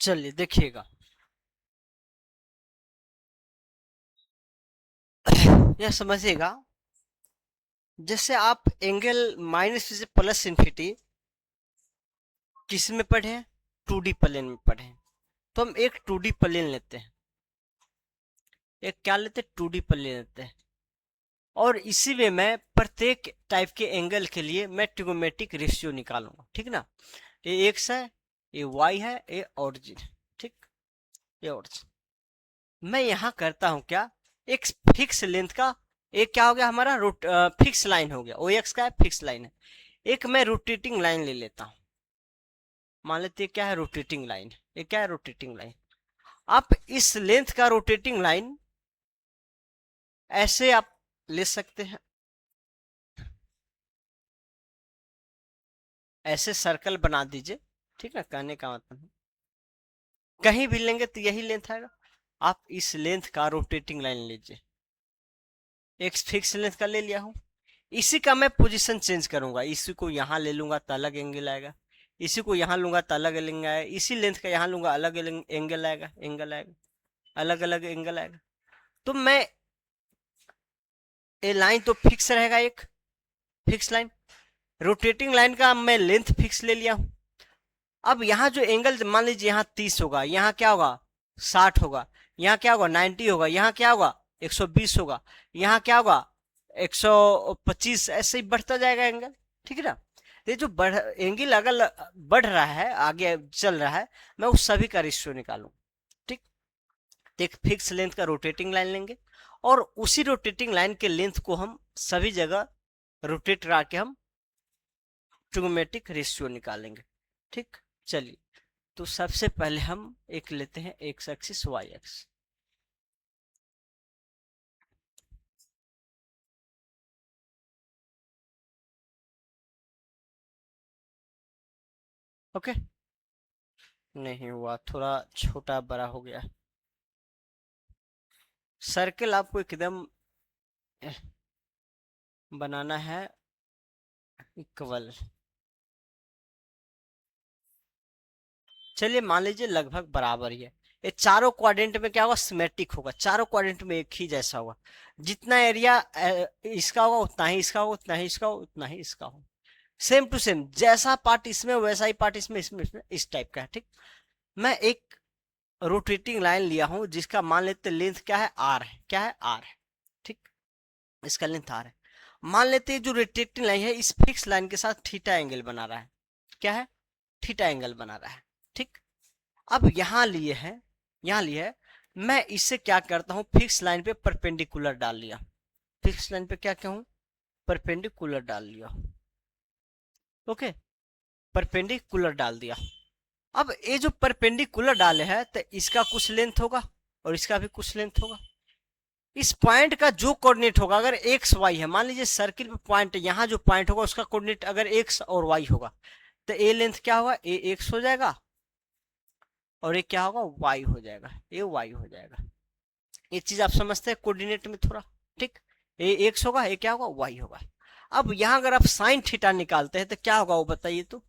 चलिए देखिएगा, यह समझिएगा, जैसे आप एंगल माइनस से प्लस इन्फिनिटी किस में पढ़े हैं, 2D प्लेन में पढ़े हैं, तो हम एक 2D प्लेन लेते हैं, एक क्या लेते हैं 2D प्लेन लेते हैं, और इसी में मैं प्रत्येक टाइप के एंगल के लिए मैं ट्रिगोमेट्रिक रेशियो निकालूंगा, ठीक ना। ये एक्स है, ये वाई है, ये ऑरिजिन, ठीक, ये ऑरिजिन। मैं यहाँ करता हूँ क्या, एक फिक्स लेंथ का, एक क्या हो गया हमारा रोट फिक्स लाइन हो गया, ओ एक्स का फिक्स लाइन है, एक मैं रोटेटिंग लाइन ले लेता हूँ, मान लेते हैं क्या है रोटेटिंग लाइन, ये क्या है रोटेटिंग लाइन। आप इस लेंथ का रोटेटिंग लाइन ऐसे आप ले सकते हैं, ऐसे सर्कल बना दीजिए, ठीक है, कहने का मतलब कहीं भी लेंगे तो यही लेंथ आएगा। आप इस लेंथ का रोटेटिंग लाइन लीजिए, एक फिक्स लेंथ का ले लिया हूं, इसी का मैं पोजीशन चेंज करूंगा, इसी को यहां ले लूंगा तो अलग एंगल आएगा, इसी को यहां लूंगा तो अलग एंगल आएगा, इसी लेंथ का यहां लूंगा अलग एंगल आएगा, अलग अलग एंगल आएगा। तो मैं ये लाइन तो फिक्स रहेगा, एक फिक्स लाइन, रोटेटिंग लाइन का मैं लेंथ फिक्स ले लिया हूं। अब यहाँ जो एंगल मान लीजिए यहाँ 30 होगा, यहाँ क्या होगा 60 होगा, यहाँ क्या होगा 90 होगा, यहाँ क्या होगा 120 होगा, यहाँ क्या होगा 125, ऐसे ही बढ़ता जाएगा एंगल, ठीक है ना। ये जो एंगल अगर बढ़ रहा है आगे चल रहा है, मैं उस सभी का रेशियो निकालू, ठीक। एक फिक्स लेंथ का रोटेटिंग लाइन लेंगे, और उसी रोटेटिंग लाइन के लेंथ को हम सभी जगह रोटेट करा के हम ट्रिगोमेट्रिक रेशियो निकालेंगे, ठीक। चलिए, तो सबसे पहले हम एक लेते हैं X axis Y X, okay, नहीं हुआ, थोड़ा छोटा बड़ा हो गया। सर्कल आपको एकदम बनाना है इक्वल, चलिए मान लीजिए लगभग बराबर ही है। ये चारों क्वाड्रेंट में क्या होगा सिमेट्रिक होगा, चारों क्वाड्रेंट में एक ही जैसा होगा, जितना एरिया इसका होगा उतना ही इसका होगा, उतना ही इसका होगा, उतना ही इसका होगा, सेम टू सेम, जैसा पार्ट इसमें वैसा ही पार्ट इसमें इस टाइप का है, ठीक। मैं एक रोटेटिंग लाइन लिया हूं जिसका मान लेते लेंथ क्या है आर है, क्या है आर है, ठीक, इसका लेंथ आर है। मान लेते हैं जो रोटेटिंग लाइन है इस फिक्स लाइन के साथ थीटा एंगल बना रहा है, क्या है थीटा एंगल बना रहा है, ठीक। अब यहां लिए है, यहां लिए है, मैं इससे क्या करता हूं फिक्स लाइन पे परपेंडिकुलर डाल लिया, फिक्स लाइन पे क्या कहूं परपेंडिकुलर डाल लिया, ओके, परपेंडिकुलर डाल दिया। अब ये जो परपेंडिकुलर डाले हैं तो इसका कुछ लेंथ होगा और इसका भी कुछ लेंथ होगा, इस पॉइंट का जो कोऑर्डिनेट होगा, अगर एक्स वाई है, मान लीजिए सर्किल पे पॉइंट, यहाँ जो पॉइंट होगा उसका कोऑर्डिनेट अगर एक्स और वाई होगा, तो ए लेंथ क्या होगा ए एक्स हो जाएगा, और ये क्या होगा वाई हो जाएगा, ये वाई हो जाएगा। ये चीज आप समझते हैं कोऑर्डिनेट में थोड़ा, ठीक, ये एक्स होगा, ये क्या होगा वाई होगा। अब यहाँ अगर आप साइन थीटा निकालते हैं तो क्या होगा वो बताइए तो,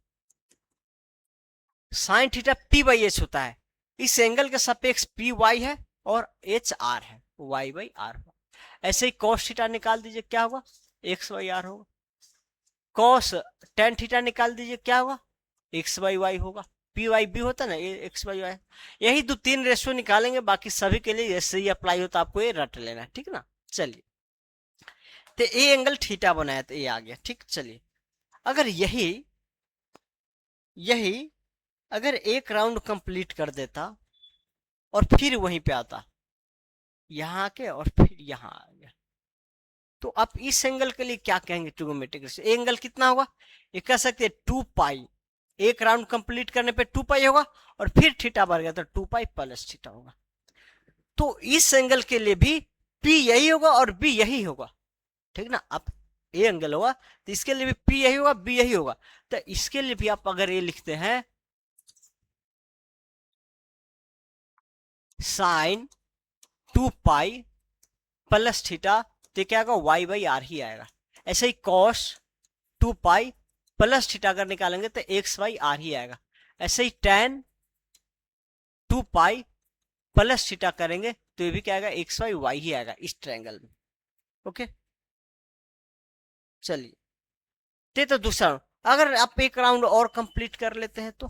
sine theta P by H होता है, इस एंगल के सापेक्ष पी वाई है और एच आर है, वाई बाई आर। ऐसे ही कॉस थीटा निकाल दीजिए, क्या होगा एक्स बाई आर होगा, कॉस टेन थीटा निकाल दीजिए, क्या होगा एक्स बाई वाई होगा, पी वाई बी होता है ना, ये एक्स बाई वाई। यही दो तीन रेशियो निकालेंगे, बाकी सभी के लिए ऐसे ही अप्लाई होता, आपको ये रट लेना है, ठीक ना। चलिए, तो ये एंगल थीटा बनाया तो ये आ गया, ठीक। चलिए, अगर यही यही अगर एक राउंड कंप्लीट कर देता और फिर वहीं पे आता, यहाँ के और फिर यहाँ आ गया, तो आप इस एंगल के लिए क्या कहेंगे ट्रिगोमेट्रिक रेशियो, एंगल कितना होगा, ये कह सकते हैं 2 पाई, एक राउंड कंप्लीट करने पे 2 पाई होगा, और फिर थीटा बढ़ गया तो 2 पाई प्लस थीटा होगा। तो इस एंगल के लिए भी पी यही होगा और बी यही होगा, ठीक ना। अब ए एंगल होगा तो इसके लिए भी पी यही होगा बी यही होगा, तो इसके लिए भी आप अगर ये लिखते हैं साइन 2 पाई प्लस थीटा, तो क्या आएगा वाई बाई आर ही आएगा। ऐसे ही कॉस 2 पाई प्लस थीटा अगर निकालेंगे तो एक्स बाई आर ही आएगा। ऐसे ही टेन 2 पाई प्लस थीटा करेंगे तो ये भी क्या आएगा एक्स बाई वाई ही आएगा इस ट्रायंगल में, ओके। चलिए, तो दूसरा, अगर आप एक राउंड और कंप्लीट कर लेते हैं तो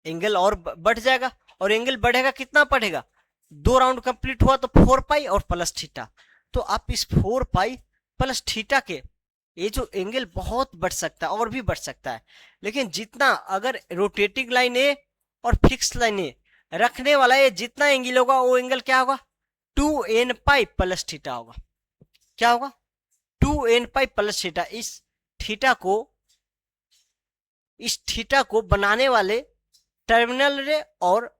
एंगल और बढ़ जाएगा, और एंगल बढ़ेगा कितना बढ़ेगा, 2 राउंड कंप्लीट हुआ तो 4 पाई और प्लस थीटा। तो आप इस 4 पाई प्लस थीटा के ये जो एंगल बहुत बढ़ सकता है और भी बढ़ सकता है, लेकिन जितना अगर रोटेटिंग लाइन ए और फिक्स लाइन ए रखने वाला है, जितना एंगल होगा वो एंगल क्या होगा, 2n पाई प्लस थीटा होगा। क्या होगा, 2n पाई प्लस थीटा। इस थीटा को बनाने वाले टर्मिनल रे और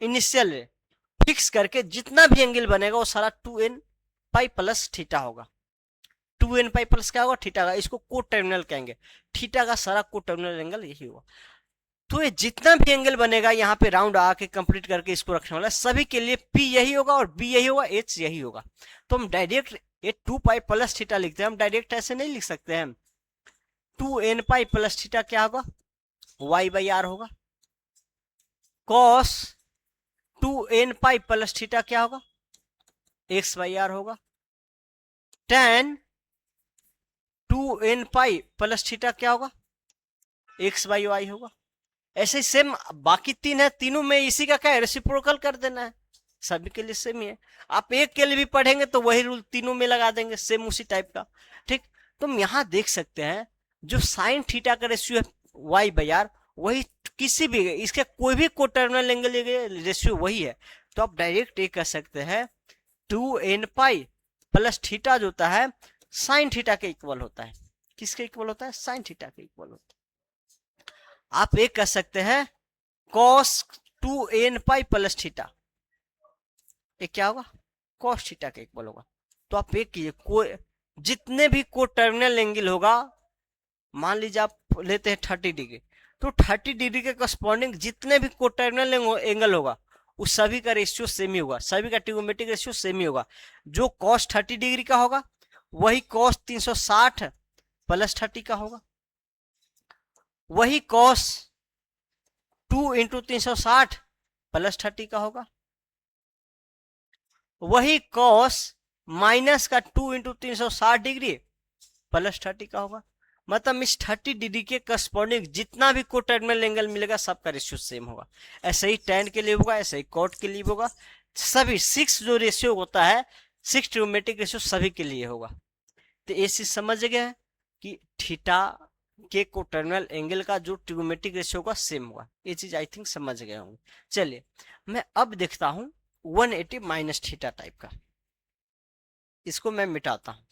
इनिशियल रे फिक्स करके जितना भी एंगल बनेगा वो सारा 2n पाई प्लस थीटा होगा। 2n पाई प्लस क्या होगा, थीटा का। इसको को टर्मिनल कहेंगे, थीटा का सारा को टर्मिनल एंगल यही होगा। तो ये जितना भी एंगल बनेगा यहाँ पे राउंड आके कंप्लीट करके इसको रखने वाला, सभी के लिए P यही होगा और B यही होगा, H यही होगा। तो हम डायरेक्ट ये 2 पाई प्लस थीटा लिखते हैं, हम डायरेक्ट ऐसे नहीं लिख सकते हैं। 2n पाई प्लस थीटा क्या होगा, y बाई आर होगा। Cos 2n pi plus theta क्या होगा, x बाई आर होगा। tan 2n pi plus theta क्या होगा, x बाई वाई होगा। ऐसे सेम बाकी 3 है, तीनों में इसी का क्या है, रेसिप्रोकल कर देना है, सभी के लिए सेम ही है। आप एक के लिए भी पढ़ेंगे तो वही रूल तीनों में लगा देंगे, सेम उसी टाइप का। ठीक, तो हम यहां देख सकते हैं जो साइन थीटा का रेशियो है वाई बाई आर, वही किसी भी इसके कोई भी कोटर्मिनल एंगल रेशियो वही है। तो आप डायरेक्ट ये कह सकते हैं 2n पाई प्लस थीटा जो होता है साइन थीटा के इक्वल होता है। किसके इक्वल होता है, साइन थीटा के इक्वल होता है। आप एक कह सकते हैं cos 2n pi plus theta, ये क्या होगा, cos थीटा के इक्वल होगा। तो आप एक कीजिए, कोई जितने भी को टर्मिनल एंगल होगा, मान लीजिए आप लेते हैं 30 डिग्री, तो 30 डिग्री के करस्पॉन्डिंग जितने भी को टर्मिनल एंगल होगा उस सभी का रेशियो सेम ही होगा, सभी का ट्रिगोनोमेट्रिक रेशियो सेम ही होगा। जो cos 30 डिग्री का होगा वही cos 360 प्लस 30 का होगा, वही cos 2 इंटू 360 प्लस 30 का होगा, वही cos माइनस का 2 इंटू 360 डिग्री प्लस 30 का होगा। मतलब इस 30 डिग्री के करस्पॉन्डिंग जितना भी को टर्मिनल एंगल मिलेगा सबका रेशियो सेम होगा। ऐसे ही tan के लिए होगा, ऐसे ही cot के लिए होगा, सभी 6 जो रेशियो होता है 6 ट्रिगोनोमेट्रिक रेशियो सभी के लिए होगा। तो ये चीज समझ गए कि थीटा के को टर्मिनल एंगल का जो ट्रिगोनोमेट्रिक रेशियो होगा सेम होगा। ये चीज आई थिंक समझ गए होंगे। चलिए मैं अब देखता हूं 180 माइनस थीटा टाइप का, इसको मैं मिटाता हूं।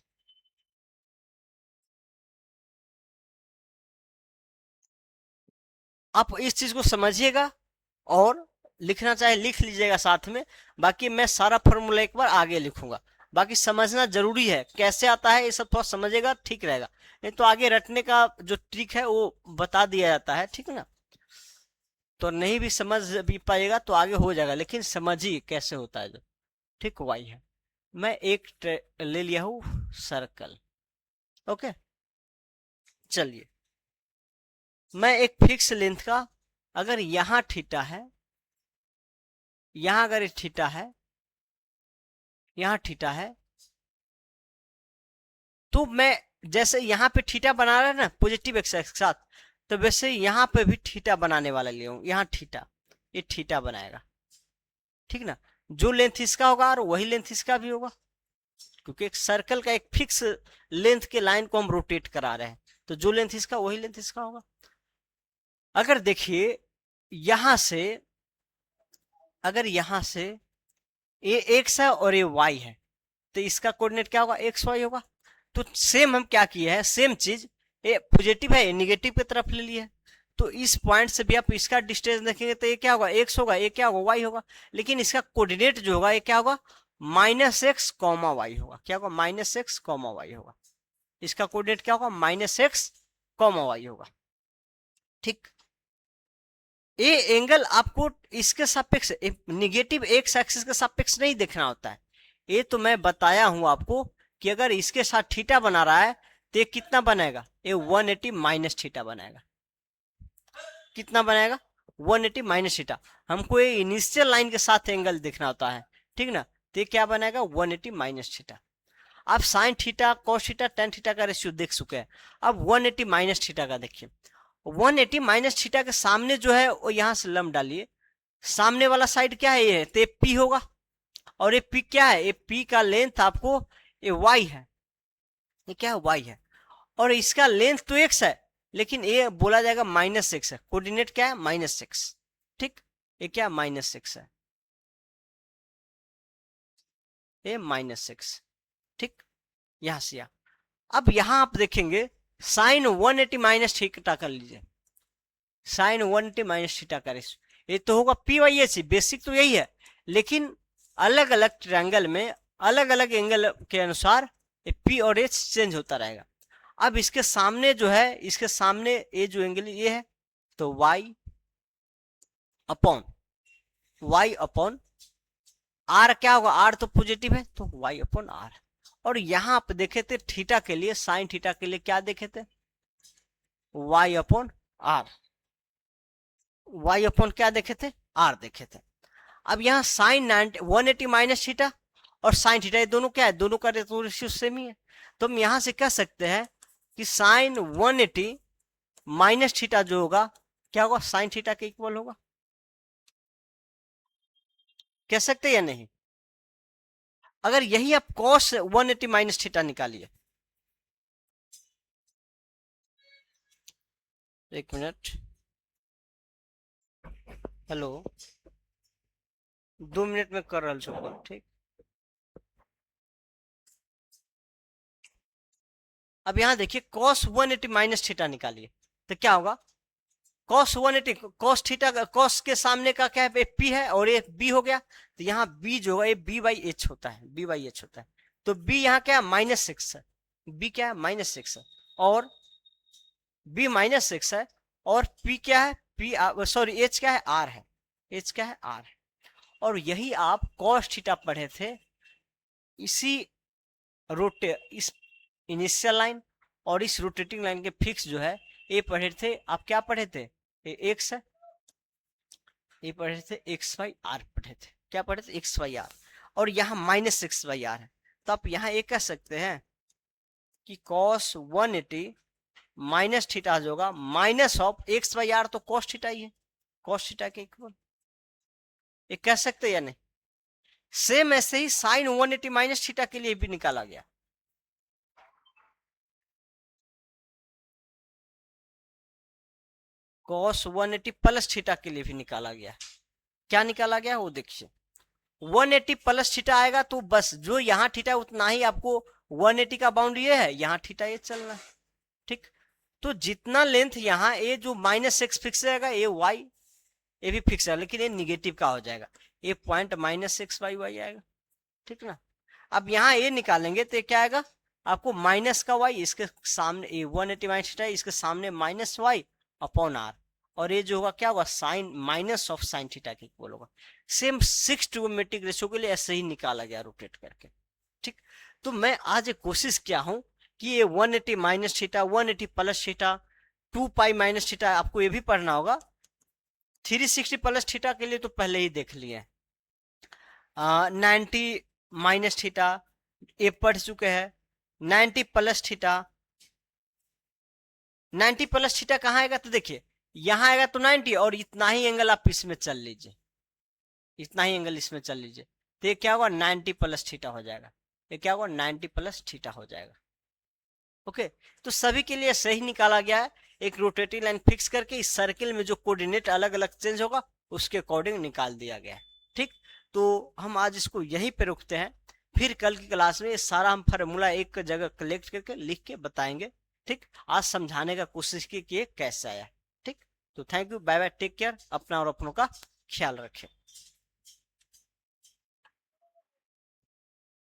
आप इस चीज को समझिएगा और लिखना चाहे लिख लीजिएगा साथ में, बाकी मैं सारा फॉर्मूला एक बार आगे लिखूंगा। बाकी समझना जरूरी है, कैसे आता है ये सब थोड़ा समझेगा ठीक रहेगा, नहीं तो आगे रटने का जो ट्रिक है वो बता दिया जाता है, ठीक है ना। तो नहीं भी समझ भी पाएगा तो आगे हो जाएगा, लेकिन समझिए कैसे होता है जो, ठीक वही है। मैं एक ले लिया हूं सर्कल, ओके। चलिए मैं एक फिक्स लेंथ का, अगर यहां थीटा है, यहां अगर थीटा है, यहां थीटा है, तो मैं जैसे यहां पे थीटा बना रहा है ना पॉजिटिव एक्स के साथ, तो वैसे यहां पे भी थीटा बनाने वाला ले हूं, यहां थीटा, ये थीटा बनाएगा, ठीक ना। जो लेंथ इसका होगा और वही लेंथ इसका भी होगा, क्योंकि एक सर्कल का एक फिक्स लेंथ के लाइन को हम रोटेट करा रहे हैं, तो जो लेंथ इसका वही लेंथ इसका होगा। अगर देखिए यहां से, अगर यहां से ये एक्स है और ये वाई है, तो इसका कोऑर्डिनेट क्या होगा, एक्स वाई होगा। तो सेम हम क्या किए हैं, सेम चीज, ये पॉजिटिव है ये निगेटिव की तरफ ले लिया है, तो इस पॉइंट से भी आप इसका डिस्टेंस देखेंगे तो ये क्या होगा, एक्स होगा, ये क्या होगा, वाई होगा। लेकिन इसका कोऑर्डिनेट जो होगा ये क्या होगा, माइनस एक्स कॉमा वाई होगा। क्या होगा, माइनस एक्स कॉमा वाई होगा। इसका कोऑर्डिनेट क्या होगा, माइनस एक्स कॉमा वाई होगा, ठीक। ये एंगल आपको इसके सापेक्ष निगेटिव एक्स एक्सिस के सापेक्ष नहीं देखना होता है। ये तो मैं बताया हूं आपको कि अगर इसके साथ थीटा बना रहा है तो ये कितना बनाएगा, ये 180 माइनस थीटा बनाएगा। कितना बनाएगा, 180 माइनस थीटा। हमको ये इनिशियल लाइन के साथ एंगल देखना होता है, ठीक ना। तो ये क्या बनाएगा, 180 माइनस थीटा। आप sine theta, cos theta, tan theta का रेशियो देख चुके हैं, अब 180 माइनस थीटा का देखिए। 180 माइनस थीटा के सामने जो है वो यहां से लंब डालिए, सामने वाला साइड क्या है, ये है, तो ये पी होगा, और ये पी क्या है, ये पी का लेंथ आपको ये वाई है, ये क्या है, वाई है, और इसका लेंथ तो एक्स है, लेकिन ये बोला जाएगा माइनस एक्स है, कोऑर्डिनेट क्या है, माइनस एक्स, ठीक, ये क्या माइनस एक्स है, ये माइनस एक्स, ठीक, यहां से यहां। अब यहां आप देखेंगे साइन 180 माइनस थीटा कर लीजिए, साइन 180 माइनस थीटा करे, ये तो होगा पी वाई एच, बेसिक तो यही है, लेकिन अलग अलग ट्रायंगल में अलग अलग एंगल के अनुसार पी और एच चेंज होता रहेगा। अब इसके सामने जो है, इसके सामने ये जो एंगल ये है, तो y अपॉन आर क्या होगा, आर तो पॉजिटिव है, तो y अपॉन आर। और यहां आप देखे थे थीटा के लिए, साइन थीटा के लिए क्या देखे थे, y upon R, y upon क्या देखे थे, आर देखे थे। अब यहाँ साइन 180 माइनस थीटा और साइन थीटा, ये दोनों क्या है, दोनों का रेशियो सेम ही है, तो हम यहां से कह सकते हैं कि साइन 180 माइनस थीटा जो होगा क्या होगा, साइन थीटा के इक्वल होगा, कह सकते हैं या नहीं। अगर यही आप कॉस 180 माइनस थीटा निकालिए, एक मिनट, हेलो, 2 मिनट में कर रहा हूं, ठीक। अब यहां देखिए कॉस 180 माइनस थीटा निकालिए, तो क्या होगा, कॉस 180, कॉस थीटा, कॉस के सामने का क्या है, पी है, और ये बी हो गया, तो यहाँ बी जो है बी बाई एच होता है, बी बाई एच होता है, तो बी यहाँ क्या है, -6 है, बी क्या है, -6 है, और बी -6 है, और पी क्या है, पी सॉरी एच क्या है, आर है, एच क्या है, आर है। और यही आप कॉस थीटा पढ़े थे, इसी इस इनिशियल लाइन और इस रोटेटिंग लाइन के फिक्स जो है ये पढ़े थे, आप क्या पढ़े थे, ये एक्स है, ये पढ़े थे एक्स वाई आर पढ़े थे, क्या पढ़े थे, एक्स वाई आर, और यहाँ -6/r है, तो आप यहाँ ये कह सकते हैं कि cos 180 माइनस थीटा जो होगा माइनस ऑफ x/r, तो cos थीटा ही है, cos थीटा के इक्वल, ये कह सकते हैं या नहीं। सेम ऐसे ही साइन 180 माइनस थीटा के लिए भी निकाला गया, cos 180 प्लस थीटा के लिए भी निकाला गया, क्या निकाला गया वो देखिए, 180 प्लस थीटा आएगा तो बस जो यहाँ थीटा उतना ही आपको 180 का बाउंड्री ये है, यहाँ थीटा ये चलना है, ठीक। तो जितना लेंथ यहाँ ये जो -6 फिक्स रहेगा, ये y ये भी फिक्स है, लेकिन ये निगेटिव का हो जाएगा, ये पॉइंट -6y आएगा, ठीक ना। अब यहाँ ये निकालेंगे तो क्या आएगा, आपको माइनस का y, इसके सामने ये 180 माइनस थीटा, इसके सामने -y अपॉन r, और ये जो होगा क्या होगा, sine minus of sine theta के इक्वल होगा। सेम 6 ट्रिगोनोमेट्रिक रेशियो के लिए ऐसे ही निकाला गया रोटेट करके, ठीक। तो मैं आज कोशिश किया हूं कि ये 180 minus theta, 180 plus theta, 2 pi minus theta, आपको ये भी पढ़ना होगा। 360 प्लस थीटा के लिए तो पहले ही देख लिए, 90 माइनस थीटा ये पढ़ चुके हैं, 90 प्लस थीटा, 90 प्लस थीटा कहाँ आएगा, तो देखिए यहाँ आएगा तो 90, और इतना ही एंगल आप इसमें चल लीजिए, इतना ही एंगल इसमें चल लीजिए, तो ये क्या होगा, 90 प्लस थीटा हो जाएगा, ये क्या होगा, 90 प्लस थीटा हो जाएगा। ओके, तो सभी के लिए सही निकाला गया है, एक रोटेटिंग लाइन फिक्स करके इस सर्किल में जो कोऑर्डिनेट अलग अलग चेंज होगा उसके अकॉर्डिंग निकाल दिया गया है, ठीक। तो हम आज इसको यहीं पे रुकते हैं, फिर कल की क्लास में ये सारा हम फार्मूला एक जगह कलेक्ट करके लिख के बताएंगे, ठीक। आज समझाने का कोशिश की कि ये कैसे आया, ठीक। तो thank you, bye bye, take care, अपना और अपनों का ख्याल रखें।